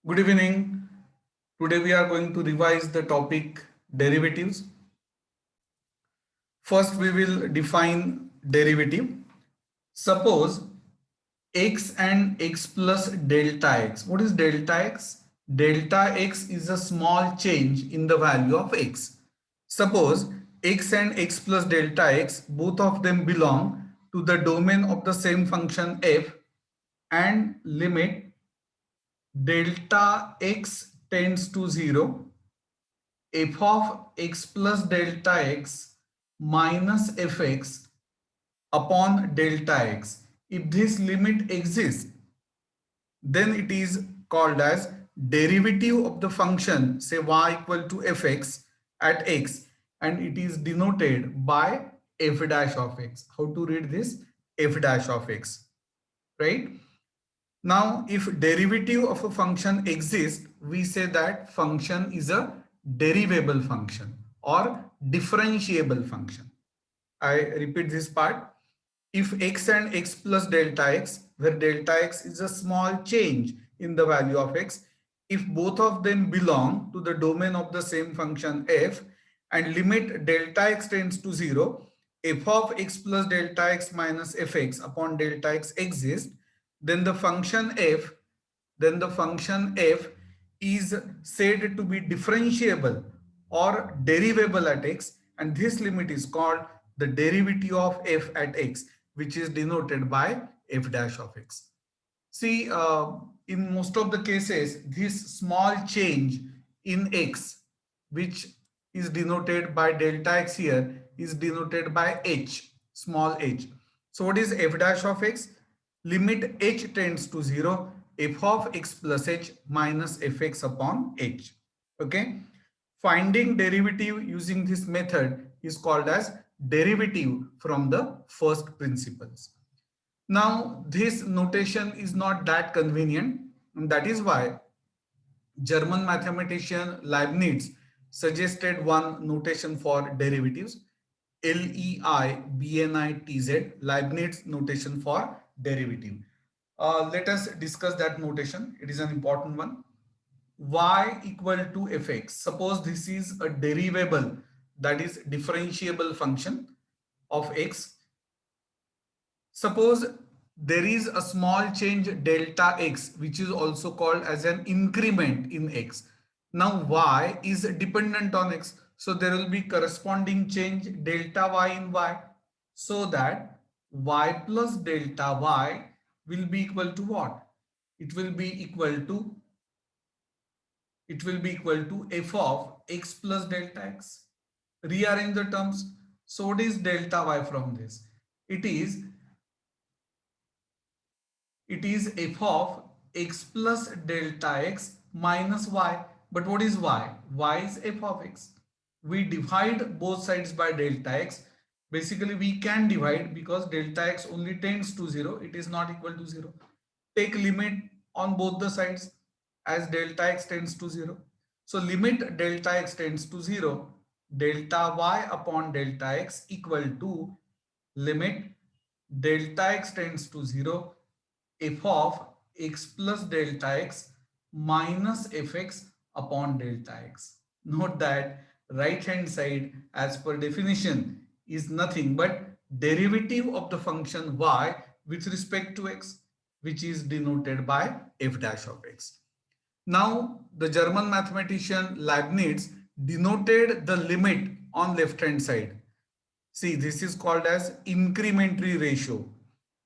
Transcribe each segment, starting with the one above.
Good evening. Today we are going to revise the topic derivatives. First, we will define derivative. Suppose x and x plus delta x. What is delta x? Delta x is a small change in the value of x. Suppose x and x plus delta x, both of them belong to the domain of the same function f, and limit delta x tends to 0, f of x plus delta x minus fx upon delta x. If this limit exists, then it is called as derivative of the function, say y equal to fx at x, and it is denoted by f dash of x. How to read this? F dash of x, right? Now, if derivative of a function exists, we say that function is a derivable function or differentiable function. I repeat this part. If x and x plus delta x, where delta x is a small change in the value of x, if both of them belong to the domain of the same function f and limit delta x tends to 0, f of x plus delta x minus fx upon delta x exists, then the function f is said to be differentiable or derivable at x, and this limit is called the derivative of f at x, which is denoted by f dash of x. See, in most of the cases, this small change in x, which is denoted by delta x here, is denoted by h, small h. So what is f dash of x? Limit h tends to 0, f of x plus h minus fx upon h. Okay. Finding derivative using this method is called as derivative from the first principles. Now, this notation is not that convenient, and that is why German mathematician Leibniz suggested one notation for derivatives, Leibniz, Leibniz notation for derivative. Let us discuss that notation. It is an important one. Y equal to fx. Suppose this is a derivable, that is differentiable function of x. Suppose there is a small change delta x, which is also called as an increment in x. Now y is dependent on x, so there will be corresponding change delta y in y, so that y plus delta y will be equal to what? It will be equal to f of x plus delta x. Rearrange the terms. So what is delta y from this? It is f of x plus delta x minus y. But what is y? Y is f of x. We divide both sides by delta x. Basically, we can divide because delta x only tends to 0. It is not equal to 0. Take limit on both the sides as delta x tends to 0. So limit delta x tends to 0, delta y upon delta x equal to limit delta x tends to 0, f of x plus delta x minus fx upon delta x. Note that right hand side, as per definition, is nothing but derivative of the function y with respect to x, which is denoted by f dash of x. Now, the German mathematician Leibniz denoted the limit on left hand side. See, this is called as incrementary ratio.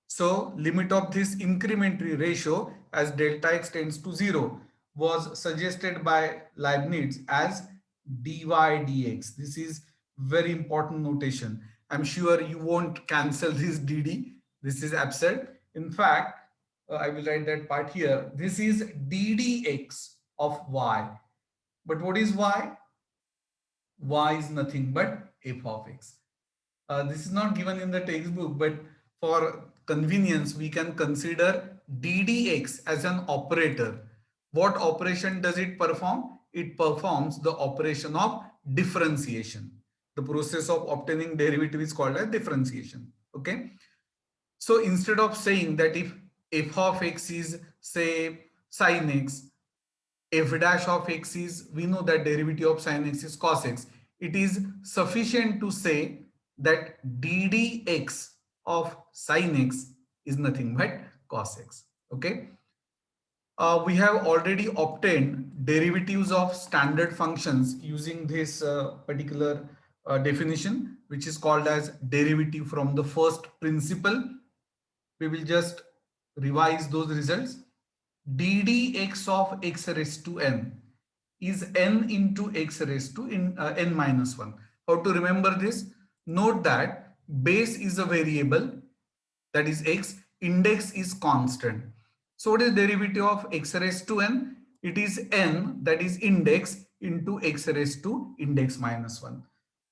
So, limit of this incrementary ratio as delta x tends to 0 was suggested by Leibniz as dy dx. This is very important notation. I'm sure you won't cancel this dd. This is absurd. In fact, I will write that part here. This is ddx of y. But what is y? Y is nothing but f of x. This is not given in the textbook, but for convenience, we can consider ddx as an operator. What operation does it perform? It performs the operation of differentiation. The process of obtaining derivative is called as differentiation. Okay. So instead of saying that if f of x is, say, sin x, f dash of x is, we know that derivative of sin x is cos x. It is sufficient to say that ddx of sin x is nothing but cos x. Okay. We have already obtained derivatives of standard functions using this particular definition, which is called as derivative from the first principle. We will just revise those results. ddx of x raised to n is n into x raised to n minus 1. How to remember this? Note that base is a variable, that is x, index is constant. So what is derivative of x raised to n? It is n, that is index, into x raised to index minus 1.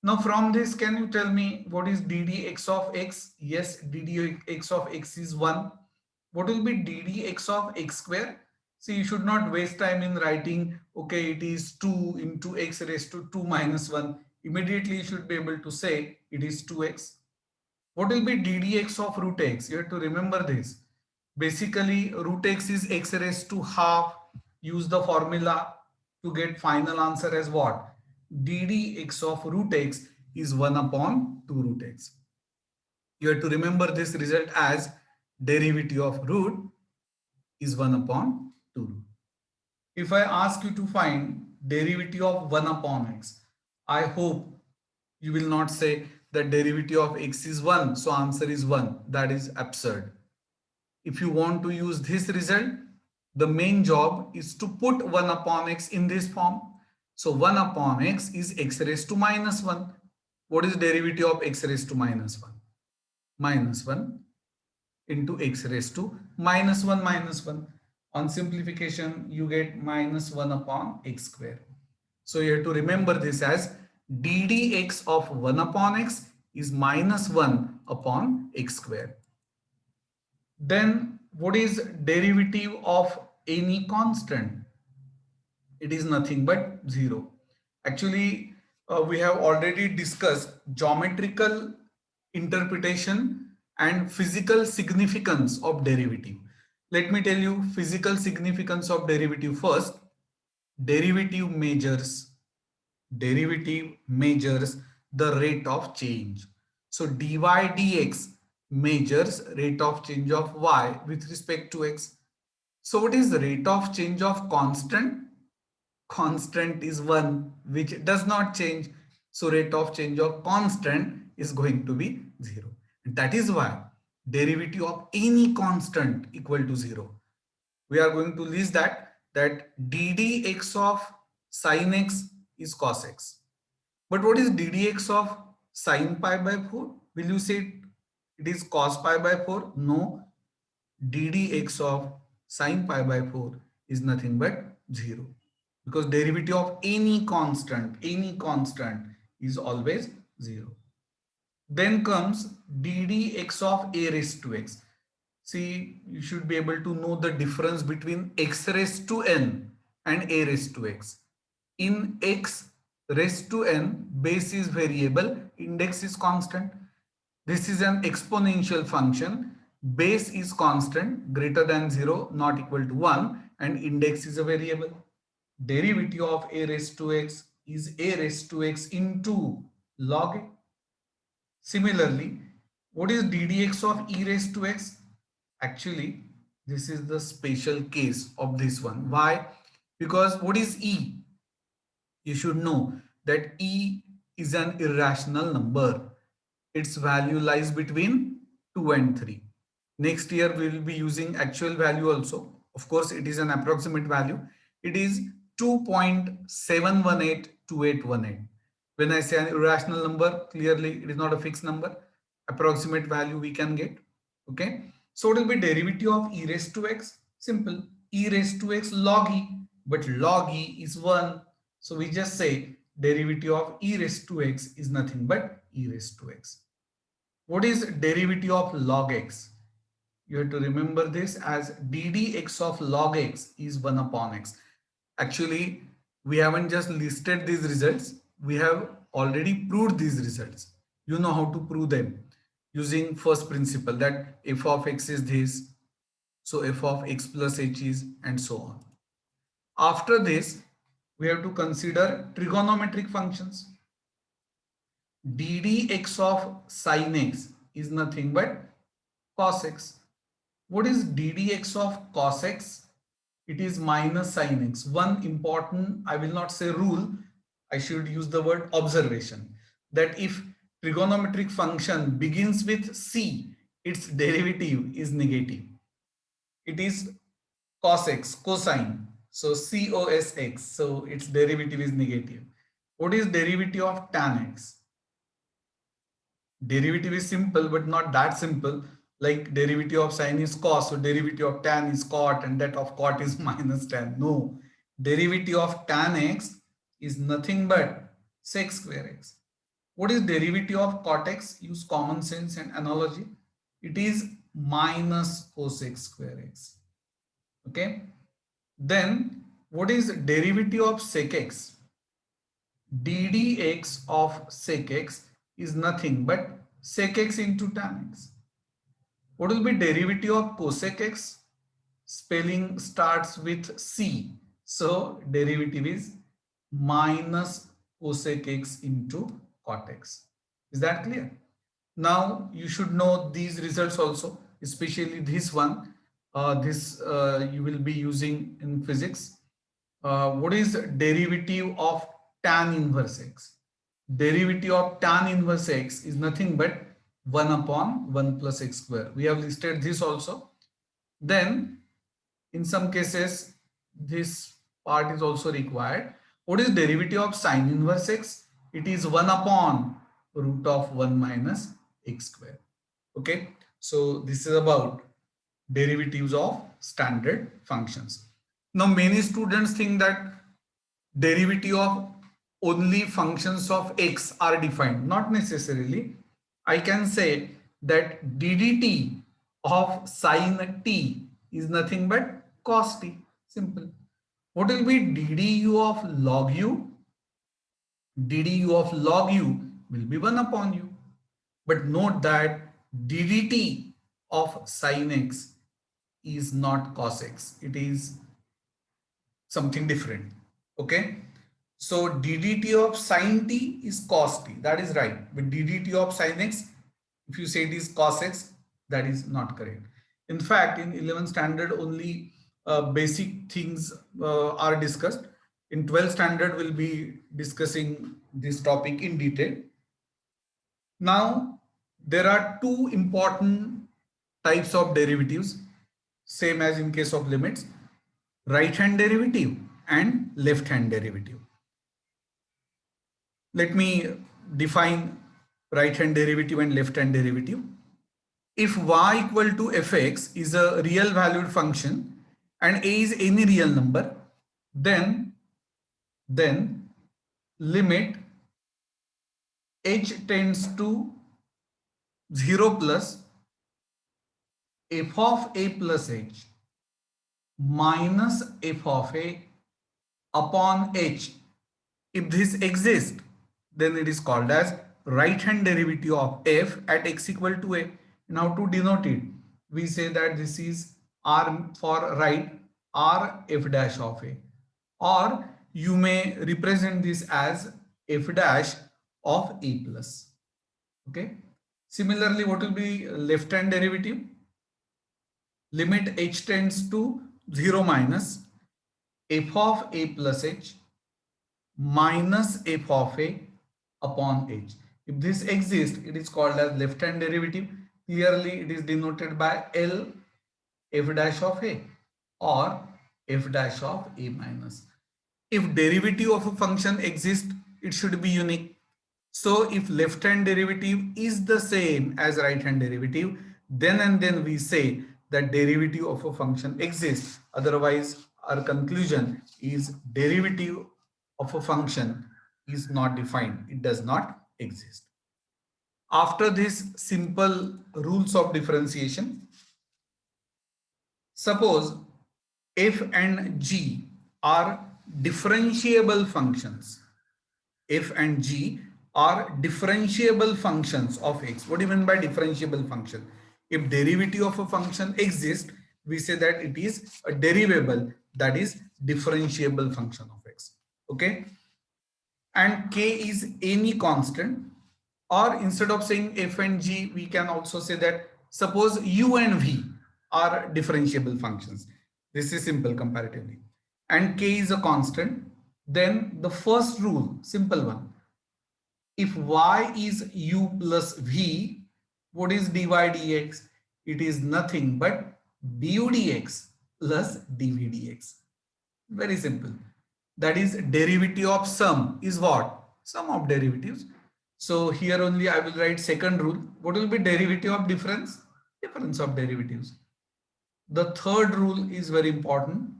Now from this, can you tell me what is ddx of x? Yes, ddx of x is 1. What will be ddx of x square? See, you should not waste time in writing, okay, it is 2 into x raised to 2 minus 1. Immediately you should be able to say it is 2x. What will be ddx of root x? You have to remember this. Basically, root x is x raised to half. Use the formula to get final answer as what? ddx of root x is 1 upon 2 root x. You have to remember this result as derivative of root is 1 upon 2 root. If I ask you to find derivative of 1 upon x, I hope you will not say that derivative of x is 1, so answer is 1. That is absurd. If you want to use this result, the main job is to put 1 upon x in this form. So 1 upon x is x raised to minus 1. What is derivative of x raised to minus 1? Minus 1 into x raised to minus 1 minus 1. On simplification, you get minus 1 upon x square. So you have to remember this as ddx of 1 upon x is minus 1 upon x square. Then what is derivative of any constant? It is nothing but 0. Actually, we have already discussed geometrical interpretation and physical significance of derivative. Let me tell you physical significance of derivative first. Derivative measures the rate of change. So dy dx measures rate of change of y with respect to x. So what is the rate of change of constant? Constant is 1, which does not change. So rate of change of constant is going to be 0. And that is why derivative of any constant equal to 0. We are going to list that ddx of sin x is cos x. But what is ddx of sin pi by 4? Will you say it is cos pi by 4? No. ddx of sin pi by 4 is nothing but 0. Because derivative of any constant is always 0. Then comes ddx of a raised to x. See, you should be able to know the difference between x raised to n and a raised to x. In x raised to n, base is variable, index is constant. This is an exponential function. Base is constant, greater than 0, not equal to 1, and index is a variable. Derivative of a raised to x is a raised to x into log a. Similarly, what is ddx of e raised to x? Actually, this is the special case of this one. Why? Because what is e? You should know that e is an irrational number. Its value lies between 2 and 3. Next year we will be using actual value also. Of course, it is an approximate value. It is 2.7182818. When I say an irrational number, clearly it is not a fixed number. Approximate value we can get. Okay. So it will be derivative of e raised to x. Simple. E raised to x log e. But log e is 1. So we just say derivative of e raised to x is nothing but e raised to x. What is derivative of log x? You have to remember this as ddx of log x is 1 upon x. Actually, we haven't just listed these results. We have already proved these results. You know how to prove them using first principle, that f of x is this. So f of x plus h is, and so on. After this, we have to consider trigonometric functions. ddx of sin x is nothing but cos x. What is ddx of cos x? It is minus sin x. One important, I will not say rule, I should use the word observation, that if trigonometric function begins with c, its derivative is negative. It is cos x, cosine. So cos x, so its derivative is negative. What is derivative of tan x? Derivative is simple, but not that simple. Like derivative of sine is cos, so derivative of tan is cot, and that of cot is minus tan. No, derivative of tan x is nothing but sec square x. What is derivative of cot x? Use common sense and analogy. It is minus cosec square x. Okay. Then what is derivative of sec x? ddx of sec x is nothing but sec x into tan x. What will be derivative of cosec x? Spelling starts with c. So derivative is minus cosec x into cot x. Is that clear? Now you should know these results also, especially this one. This you will be using in physics. What is derivative of tan inverse x? Derivative of tan inverse x is nothing but 1 upon 1 plus x square. We have listed this also. Then in some cases this part is also required. What is derivative of sine inverse x? It is 1 upon root of 1 minus x square. Okay, so this is about derivatives of standard functions. Now many students think that derivative of only functions of x are defined. Not necessarily. I can say that ddt of sine t is nothing but cos t. Simple. What will be ddu of log u? Ddu of log u will be 1 upon u. But note that ddt of sin x is not cos x. It is something different. Okay. So ddt of sin t is cos t. That is right. But ddt of sin x, if you say it is cos x, that is not correct. In fact, in 11th standard, only basic things are discussed. In 12th standard, we'll be discussing this topic in detail. Now, there are two important types of derivatives, same as in case of limits: right hand derivative and left hand derivative. Let me define right hand derivative and left hand derivative. If y equal to fx is a real valued function and a is any real number, then limit h tends to 0 plus f of a plus h minus f of a upon h. If this exists, then it is called as right hand derivative of f at x equal to a. Now to denote it, we say that this is r for right, r f dash of a, or you may represent this as f dash of a plus. Okay. Similarly, what will be left hand derivative? Limit h tends to 0 minus f of a plus h minus f of a upon h. If this exists, it is called as left hand derivative. Clearly, it is denoted by L f dash of a or f dash of a minus. If derivative of a function exists, it should be unique. So if left hand derivative is the same as right hand derivative, then and then we say that derivative of a function exists. Otherwise, our conclusion is derivative of a function is not defined. It does not exist. After this simple rules of differentiation, suppose f and g are differentiable functions. F and g are differentiable functions of x. What do you mean by differentiable function? If derivative of a function exists, we say that it is a derivable. that is differentiable function of x. Okay, and k is any constant, or instead of saying f and g, we can also say that suppose u and v are differentiable functions. This is simple comparatively, and k is a constant. Then the first rule, simple one, if y is u plus v, what is dy dx? It is nothing but du dx plus dv dx. Very simple. That is derivative of sum is what? Sum of derivatives. So here only I will write second rule. What will be derivative of difference? Difference of derivatives. The third rule is very important.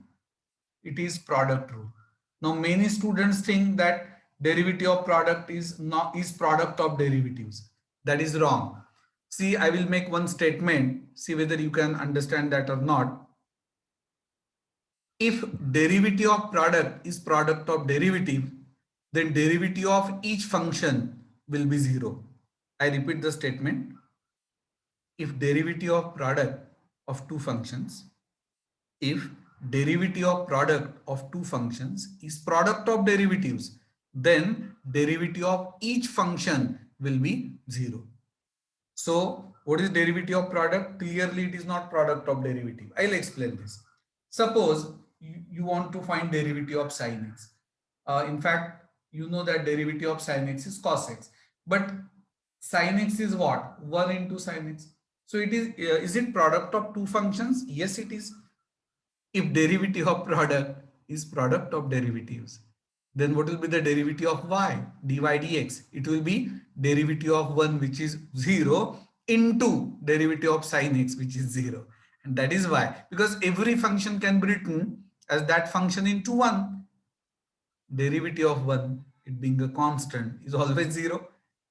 It is product rule. Now many students think that derivative of product is product of derivatives. That is wrong. See, I will make one statement. See whether you can understand that or not. If derivative of product is product of derivative, then derivative of each function will be 0. I repeat the statement. If derivative of product of two functions, if derivative of product of two functions is product of derivatives, then derivative of each function will be 0. So what is derivative of product? Clearly it is not product of derivative. I'll explain this. Suppose you want to find derivative of sin x. In fact, you know that derivative of sin x is cos x. But sin x is what? 1 into sin x. So is it product of two functions? Yes, it is. If derivative of product is product of derivatives, then what will be the derivative of y? Dy dx. It will be derivative of 1, which is 0, into derivative of sin x, which is 0. And that is why, because every function can be written as that function into 1. Derivative of 1, it being a constant, is always 0.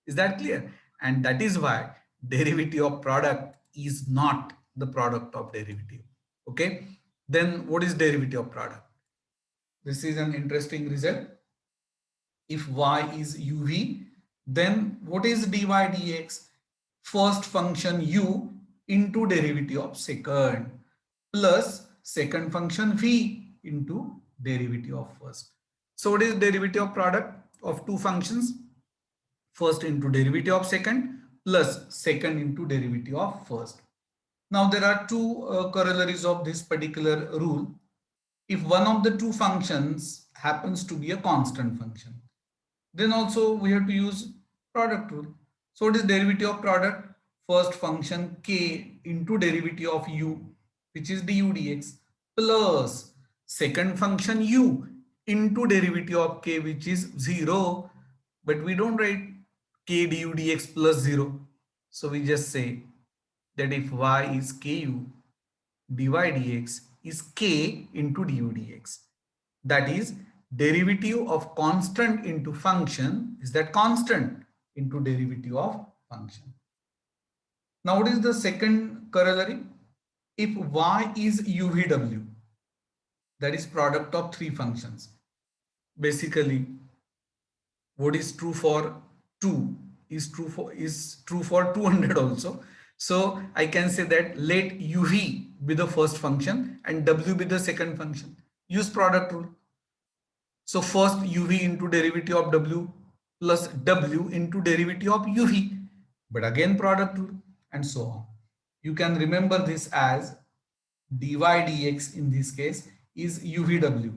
Is that clear? And that is why derivative of product is not the product of derivative. Okay. Then what is derivative of product? This is an interesting result. If y is uv, then what is dy dx? First function u into derivative of second plus second function v into derivative of first. So what is derivative of product of two functions? First into derivative of second plus second into derivative of first. Now there are two corollaries of this particular rule. If one of the two functions happens to be a constant function, then also we have to use product rule. So what is derivative of product? First function k into derivative of u, which is du dx, plus second function u into derivative of k, which is 0. But we don't write k du dx plus 0. So we just say that if y is ku, dy dx is k into du dx. That is derivative of constant into function is that constant into derivative of function. Now what is the second corollary? If y is uvw, that is product of three functions. Basically, what is true for 2 is true for 200 also. So I can say that let uv be the first function and w be the second function. Use product rule. So first uv into derivative of w plus w into derivative of uv, but again product rule, and so on. You can remember this as dy dx in this case is uvw.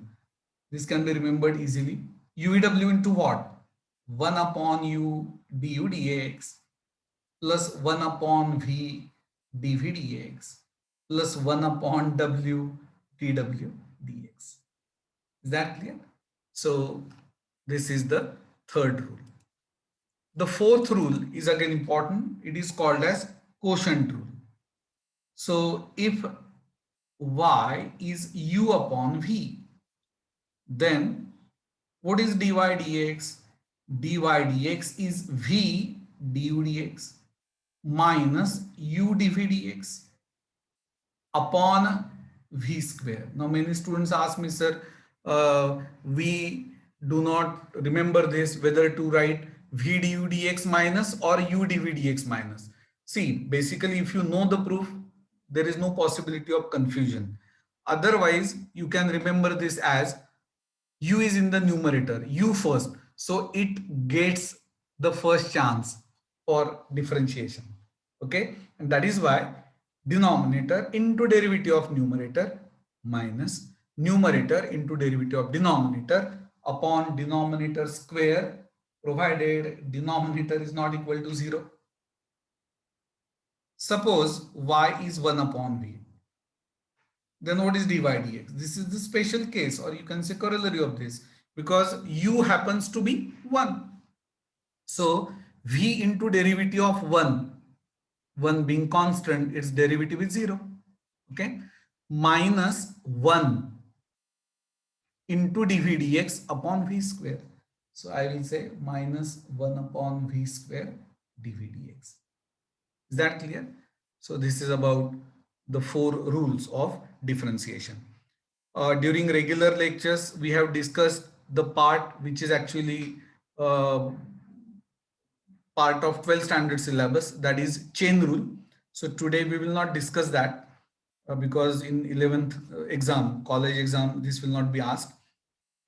This can be remembered easily. Uvw into what? 1 upon u du dx plus 1 upon v dv dx plus 1 upon w dw dx. Is that clear? So this is the third rule. The fourth rule is again important. It is called as quotient rule. So if y is u upon v, then what is dy dx? Dy dx is v du dx minus u dv dx upon v square. Now many students ask me, sir, we do not remember this, whether to write v du dx minus or u dv dx minus. See, basically if you know the proof, there is no possibility of confusion. Otherwise, you can remember this as u is in the numerator, u first. So it gets the first chance for differentiation. Okay. And that is why denominator into derivative of numerator minus numerator into derivative of denominator upon denominator square, provided denominator is not equal to 0. Suppose y is 1 upon v. Then what is dy dx? This is the special case, or you can say corollary of this, because u happens to be 1. So v into derivative of 1 being constant, its derivative is 0. Okay. Minus 1 into dv dx upon v square. So I will say minus 1 upon v square dv dx. Is that clear? So this is about the 4 rules of differentiation. During regular lectures, we have discussed the part which is actually part of 12th standard syllabus, that is chain rule. So today we will not discuss that because in 11th exam, college exam, this will not be asked,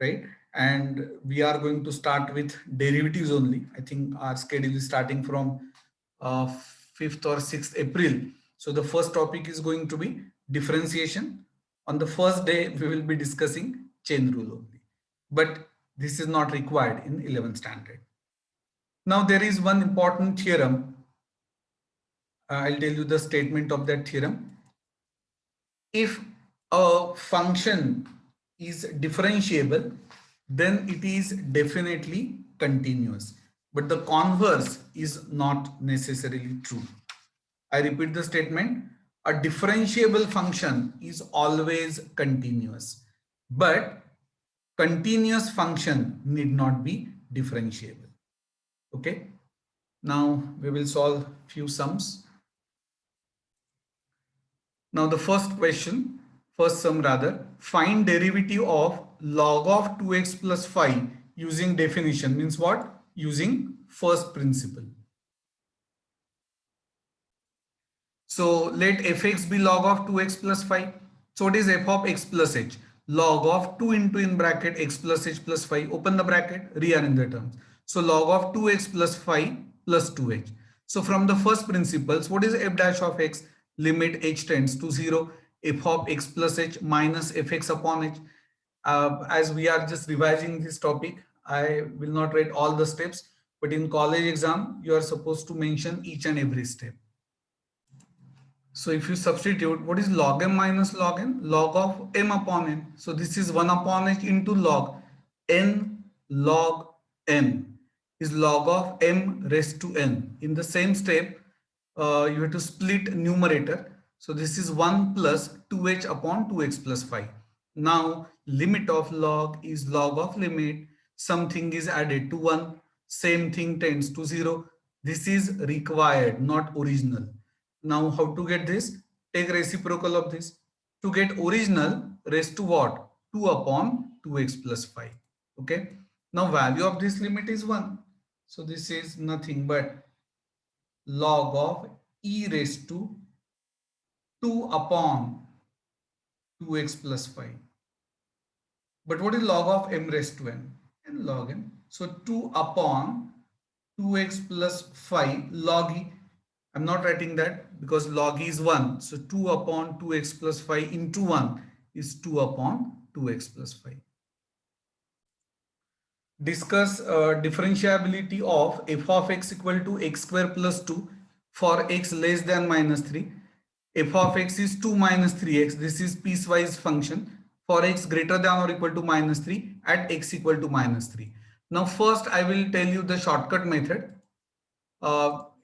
right? And we are going to start with derivatives only. I think our schedule is starting from 5th or 6th April. So the first topic is going to be differentiation. On the first day, we will be discussing chain rule only. But this is not required in 11th standard. Now there is one important theorem. I'll tell you the statement of that theorem. If a function is differentiable, then it is definitely continuous. But the converse is not necessarily true. I repeat the statement. A differentiable function is always continuous, but continuous function need not be differentiable. Okay. Now we will solve few sums. Now the first sum rather, find derivative of log of 2x plus 5 using definition. Means what? Using first principle. So let fx be log of 2x plus 5. So what is f of x plus h? Log of 2 into in bracket x plus h plus 5. Open the bracket, rearrange the terms. So log of 2x plus 5 plus 2h. So from the first principles, what is f dash of x? Limit h tends to 0. F of x plus h minus fx upon h. As we are just revising this topic, I will not write all the steps, but in college exam, you are supposed to mention each and every step. So if you substitute, what is log m minus log n? Log of m upon n. So this is 1 upon h into log n log n is log of m raised to n. In the same step, you have to split numerator. So this is 1 plus 2h upon 2x plus 5. Now limit of log is log of limit. Something is added to 1. Same thing tends to 0. This is required, not original. Now how to get this? Take reciprocal of this. To get original, raised to what? 2 upon 2x plus 5. Okay. Now value of this limit is 1. So this is nothing but log of e raised to 2 upon 2x plus 5. But what is log of m raised to n? N log n. So 2 upon 2x plus 5 log e. I'm not writing that because log e is 1. So 2 upon 2x plus 5 into 1 is 2 upon 2x plus 5. Discuss differentiability of f of x equal to x square plus 2 for x less than minus 3. F of x is 2 minus 3x. This is piecewise function for x greater than or equal to minus 3 at x equal to minus 3. Now first I will tell you the shortcut method.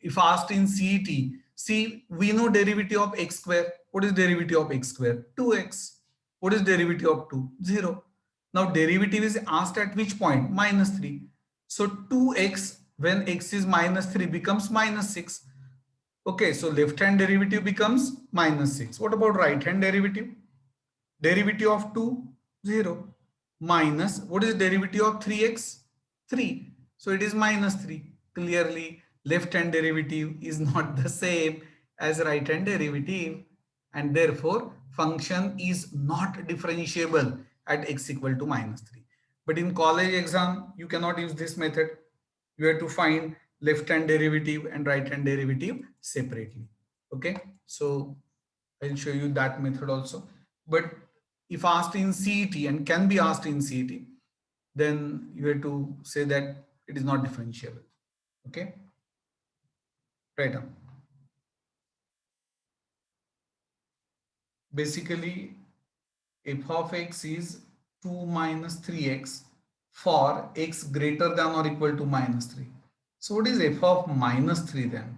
If asked in CET, see, we know derivative of x square. What is derivative of x square? 2x. What is derivative of 2? 0. Now derivative is asked at which point? Minus 3. So 2x when x is minus 3 becomes minus 6. Okay, so left hand derivative becomes minus 6. What about right hand derivative? Derivative of 2, 0. Minus, what is derivative of 3x? 3. So it is minus 3. Clearly, left hand derivative is not the same as right hand derivative. And therefore, function is not differentiable at x equal to -3. But in college exam, you cannot use this method. You have to find left hand derivative and right hand derivative separately. Okay, so I'll show you that method also. But if asked in CET and can be asked in CET, then you have to say that it is not differentiable. Okay, right now. Basically, f of x is 2 minus 3x for x greater than or equal to -3. So what is f of -3 then?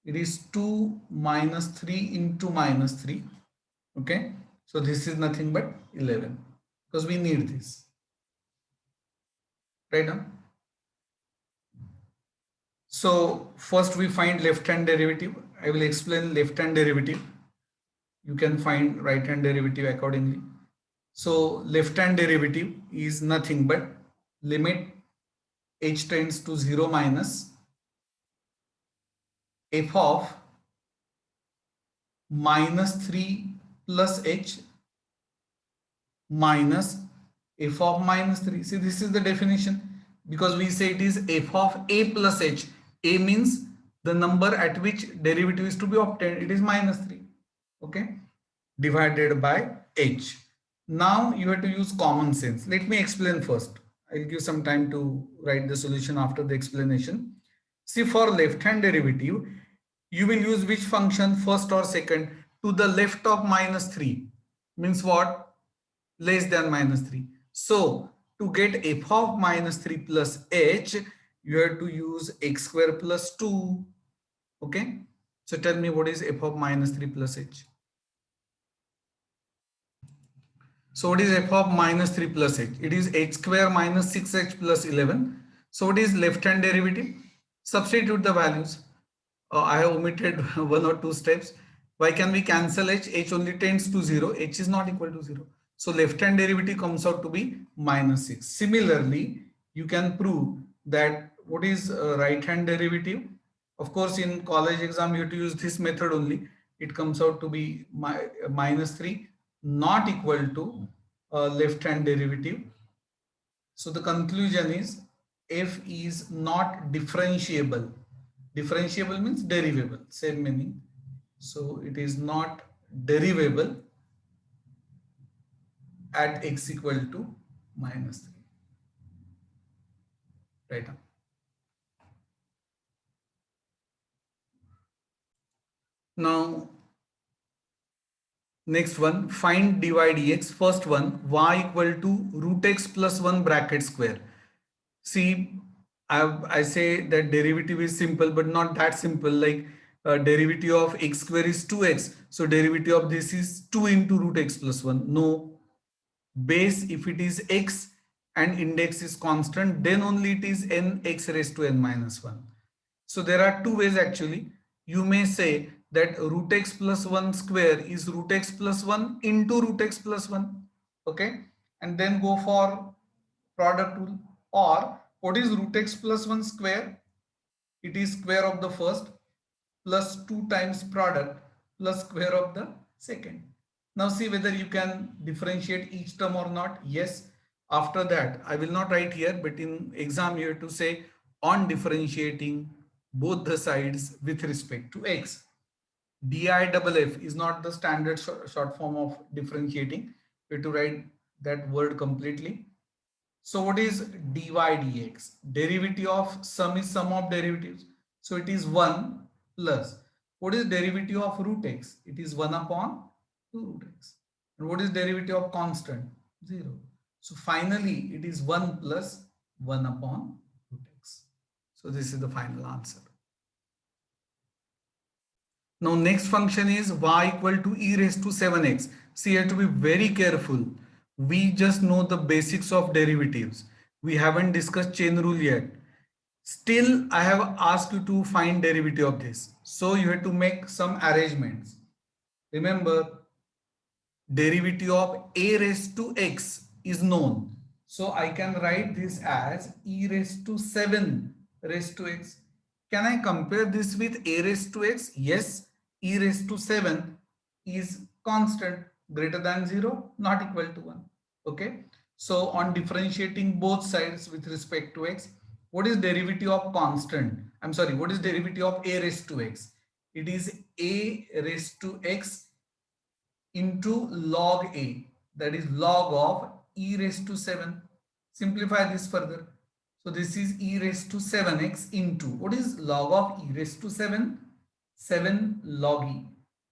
It is 2 minus 3 into -3. Okay, so this is nothing but 11 because we need this. Right now. So first we find left hand derivative. I will explain left hand derivative. You can find right hand derivative accordingly. So left hand derivative is nothing but limit h tends to 0 minus f of -3 plus h minus f of -3. See, this is the definition because we say it is f of a plus h. A means the number at which derivative is to be obtained. It is -3. Okay, divided by h. Now you have to use common sense. Let me explain first. I'll give some time to write the solution after the explanation. See, for left hand derivative, you will use which function, first or second, to the left of -3. Means what? Less than -3. So to get f of -3 plus h, you have to use x square plus 2. Okay. So tell me what is f of -3 plus h. So what is f of -3 plus h? It is h square minus 6h plus 11. So what is left hand derivative? Substitute the values. I have omitted one or two steps. Why can we cancel h? H only tends to 0. H is not equal to 0. So left hand derivative comes out to be -6. Similarly, you can prove that what is right hand derivative? Of course, in college exam, you have to use this method only. It comes out to be -3, not equal to left hand derivative. So the conclusion is f is not differentiable. Differentiable means derivable, same meaning. So it is not derivable at x equal to -3. Right. Now, next one, find dy dx. First one, y equal to root x plus 1 bracket square. See, I say that derivative is simple, but not that simple. Like derivative of x square is 2x. So derivative of this is 2 into root x plus 1. No. Base, if it is x and index is constant, then only it is n x raised to n minus 1. So there are two ways actually. You may say that root x plus 1 square is root x plus 1 into root x plus 1. Okay. And then go for product rule. Or what is root x plus 1 square? It is square of the first plus 2 times product plus square of the second. Now see whether you can differentiate each term or not. Yes. After that, I will not write here, but in exam you have to say on differentiating both the sides with respect to x. DIFF is not the standard short form of differentiating. You have to write that word completely. So what is dy dx? Derivative of sum is sum of derivatives. So it is 1 plus. What is derivative of root x? It is 1 upon 2 root x. And what is derivative of constant? 0. So finally it is 1 plus 1 upon root x. So this is the final answer. Now next function is y equal to e raised to 7x. See, you have to be very careful. We just know the basics of derivatives. We haven't discussed chain rule yet. Still, I have asked you to find derivative of this. So you have to make some arrangements. Remember, derivative of a raised to x is known. So I can write this as e raised to 7 raised to x. Can I compare this with a raised to x? Yes, e raised to 7 is constant. greater than 0, not equal to 1. Okay. So on differentiating both sides with respect to x, what is derivative of constant? I'm sorry, what is derivative of a raised to x? It is a raised to x into log a, that is log of e raised to 7. Simplify this further. So this is e raised to 7x into, what is log of e raised to 7? 7 log e.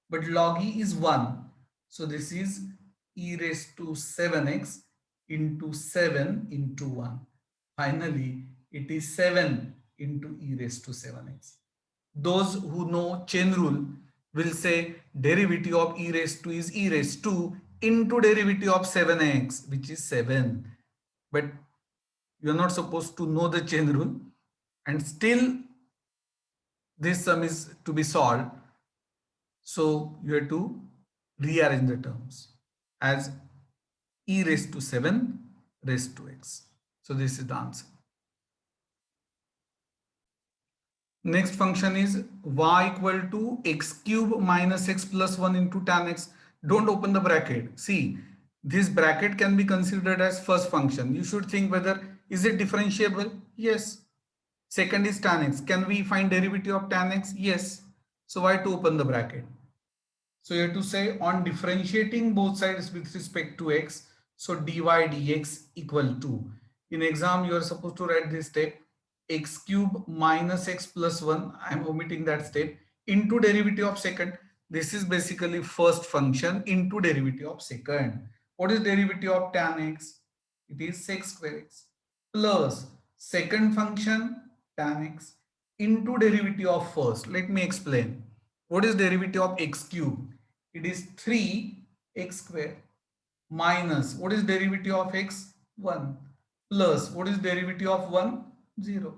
But log e is 1. So this is e raised to 7x into 7 into 1. Finally, it is 7 into e raised to 7x. Those who know chain rule will say derivative of e raised to is e raised to into derivative of 7x, which is 7. But you are not supposed to know the chain rule, and still this sum is to be solved. So you have to rearrange the terms as e raised to 7 raised to x. So this is the answer. Next function is y equal to x cube minus x plus 1 into tan x. Don't open the bracket. See, this bracket can be considered as first function. You should think whether is it differentiable? Yes. Second is tan x. Can we find derivative of tan x? Yes. So why to open the bracket? So you have to say on differentiating both sides with respect to x, so dy dx equal to, in exam you are supposed to write this step, x cube minus x plus 1, I am omitting that step, into derivative of second. This is basically first function into derivative of second. What is derivative of tan x? It is sec square x plus second function tan x into derivative of first. Let me explain. What is derivative of x cube? It is 3x square minus, what is derivative of x? 1 plus, what is derivative of 1? 0.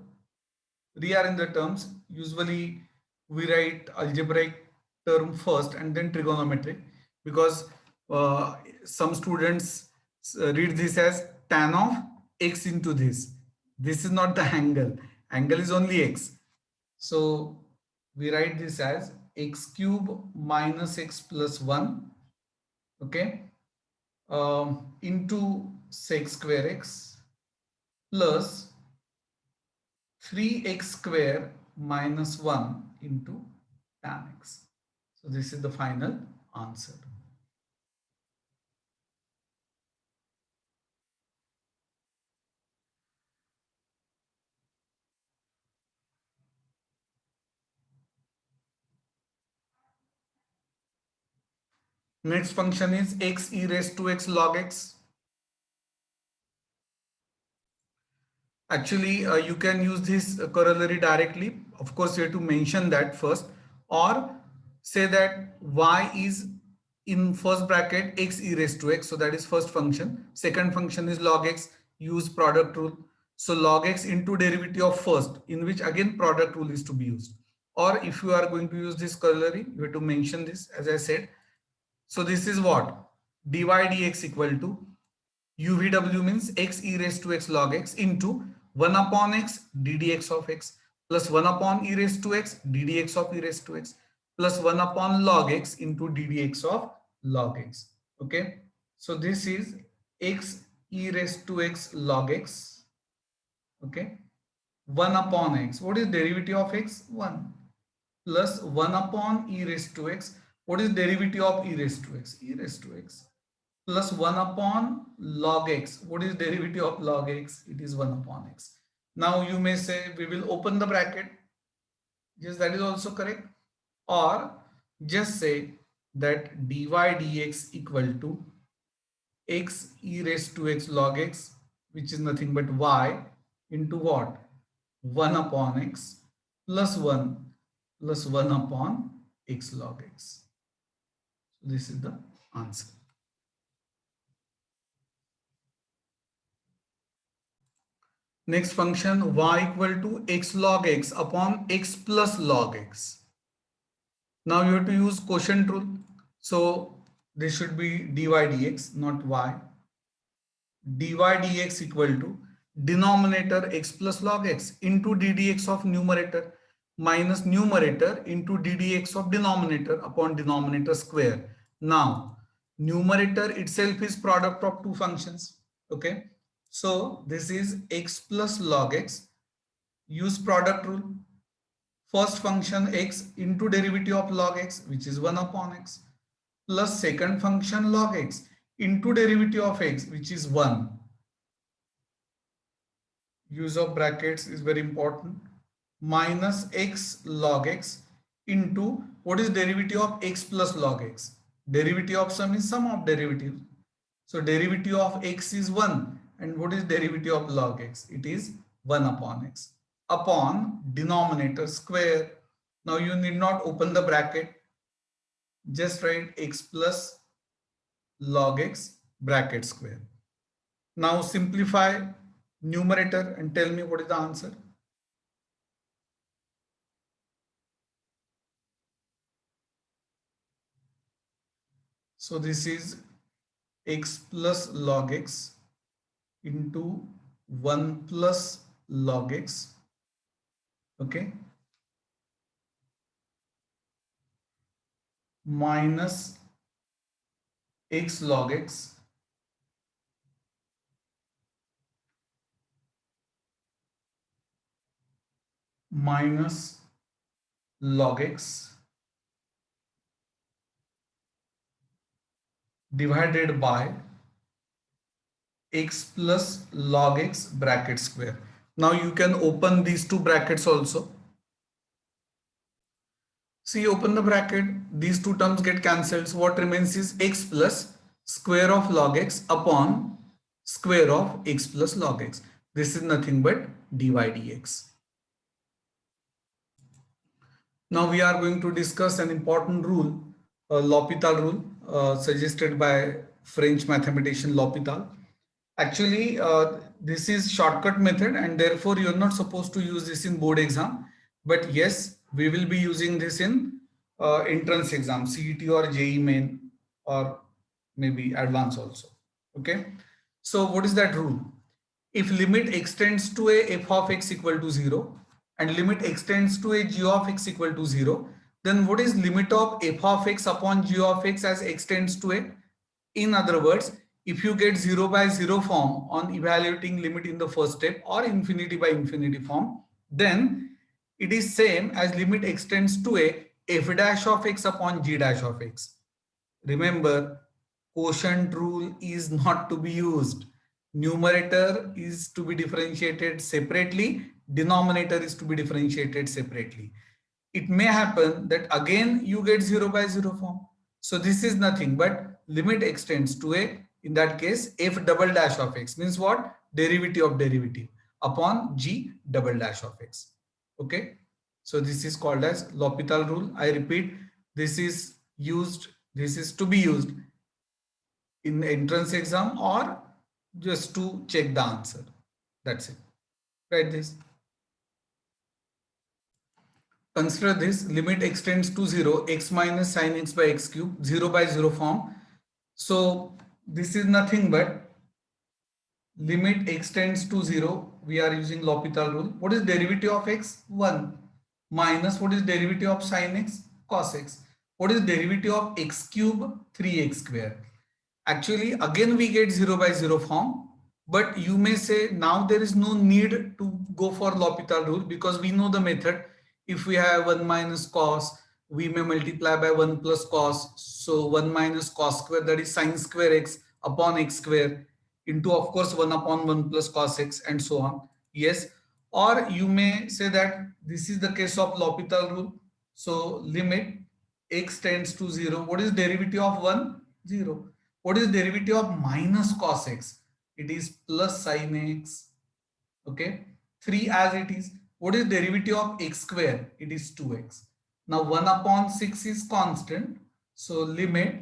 Rearrange the terms. Usually we write algebraic term first and then trigonometric, because some students read this as tan of x into this. This is not the angle. Angle is only x. So we write this as x cube minus x plus 1, okay, into sec square x plus 3x square minus 1 into tan x. So this is the final answer. Next function is x e raised to x log x. Actually, you can use this corollary directly. Of course, you have to mention that first, or say that y is in first bracket x e raised to x. So that is first function. Second function is log x. Use product rule. So log x into derivative of first, in which again product rule is to be used. Or if you are going to use this corollary, you have to mention this, as I said. So this is what? dy dx equal to UVW means x e raised to x log x into 1 upon x ddx of x plus 1 upon e raised to x ddx of e raised to x plus 1 upon log x into ddx of log x. Okay. So this is x e raised to x log x. Okay. 1 upon x. What is derivative of x? 1. Plus 1 upon e raised to x. What is derivative of e raised to x? E raised to x. Plus 1 upon log x. What is derivative of log x? It is 1 upon x. Now you may say we will open the bracket. Yes, that is also correct. Or just say that dy dx equal to x e raised to x log x, which is nothing but y, into what? 1 upon x plus 1 plus 1 upon x log x. So this is the answer. Next function y equal to x log x upon x plus log x. Now you have to use quotient rule. So this should be dy dx, not y. Dy dx equal to denominator x plus log x into ddx of numerator minus numerator into ddx of denominator upon denominator square. Now Numerator itself is product of two functions. Okay. So this is x plus log x. Use product rule. First function x into derivative of log x, which is 1 upon x, plus second function log x into derivative of x, which is 1. Use of brackets is very important. Minus x log x into what is derivative of x plus log x? Derivative of sum is sum of derivatives. So derivative of x is 1. And what is derivative of log x? It is 1 upon x. Upon denominator square. Now you need not open the bracket. Just write x plus log x bracket square. Now simplify numerator and tell me what is the answer. So this is x plus log x into 1 plus log x. Okay. Minus x log x minus log x divided by x plus log x bracket square. Now you can open these two brackets also. See, open the bracket, these two terms get cancelled. So what remains is x plus square of log x upon square of x plus log x. This is nothing but dy dx. Now we are going to discuss an important rule, Lopital rule, suggested by French mathematician Lopital. Actually, this is shortcut method and therefore you're not supposed to use this in board exam. But yes, we will be using this in entrance exam, CET or JEE main or maybe advance also. Okay. So what is that rule? If limit extends to a f of x equal to 0 and limit extends to a g of x equal to 0, then what is limit of f of x upon g of x as extends to a? In other words, if you get 0 by 0 form on evaluating limit in the first step or infinity by infinity form, then it is same as limit extends to a f dash of x upon g dash of x. Remember, quotient rule is not to be used. Numerator is to be differentiated separately. Denominator is to be differentiated separately. It may happen that again you get 0 by 0 form. So this is nothing but limit extends to a, in that case, f double dash of x means what? Derivative of derivative upon g double dash of x. Okay. So this is called as Lopital rule. I repeat, this is to be used in the entrance exam or just to check the answer. That's it. Write this. Consider this, limit extends to 0, x minus sin x by x cube, 0 by 0 form. So this is nothing but limit extends to 0. We are using Lopital rule. What is derivative of x? 1. Minus what is derivative of sin x? Cos x. What is derivative of x cube? 3x square. Actually, again we get 0 by 0 form. But you may say now there is no need to go for L'Hopital rule because we know the method. If we have 1 minus cos, we may multiply by 1 plus cos. So 1 minus cos square, that is sin square x upon x square into, of course, 1 upon 1 plus cos x and so on. Yes. Or you may say that this is the case of L'Hopital rule. So limit x tends to 0. What is derivative of 1? 0. What is derivative of minus cos x? It is plus sin x. Okay. 3 as it is. What is derivative of x square? It is 2x. Now 1 upon 6 is constant. So limit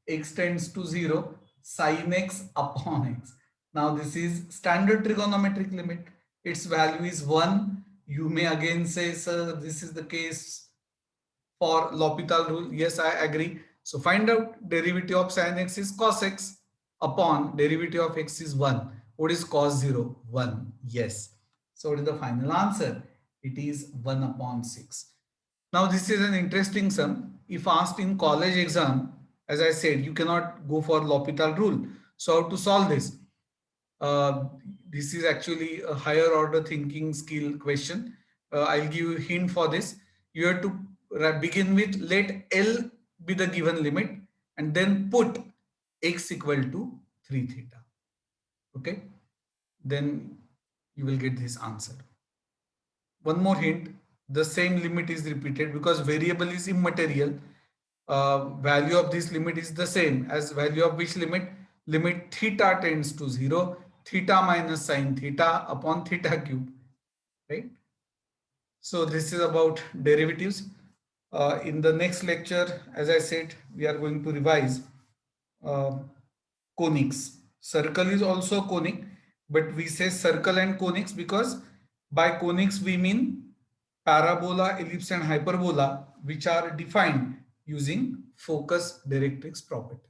x tends to 0, sin x upon x. Now this is standard trigonometric limit. Its value is 1. You may again say, sir, this is the case for L'Hopital rule. Yes, I agree. So find out derivative of sin x is cos x upon derivative of x is 1. What is cos 0? 1. Yes. So what is the final answer? It is 1 upon 6. Now this is an interesting sum. If asked in college exam, as I said, you cannot go for Lopital rule. So how to solve this? Uh, this is actually a higher order thinking skill question. I'll give you a hint for this. You have to begin with let L be the given limit and then put x equal to 3 theta. Okay, then you will get this answer. One more hint, the same limit is repeated because variable is immaterial. Value of this limit is the same as value of which limit? Limit theta tends to 0, theta minus sine theta upon theta cube, right? So this is about derivatives. In the next lecture, as I said, we are going to revise uh, conics. Circle is also conic, but we say circle and conics because by conics we mean parabola, ellipse and hyperbola which are defined using focus directrix property.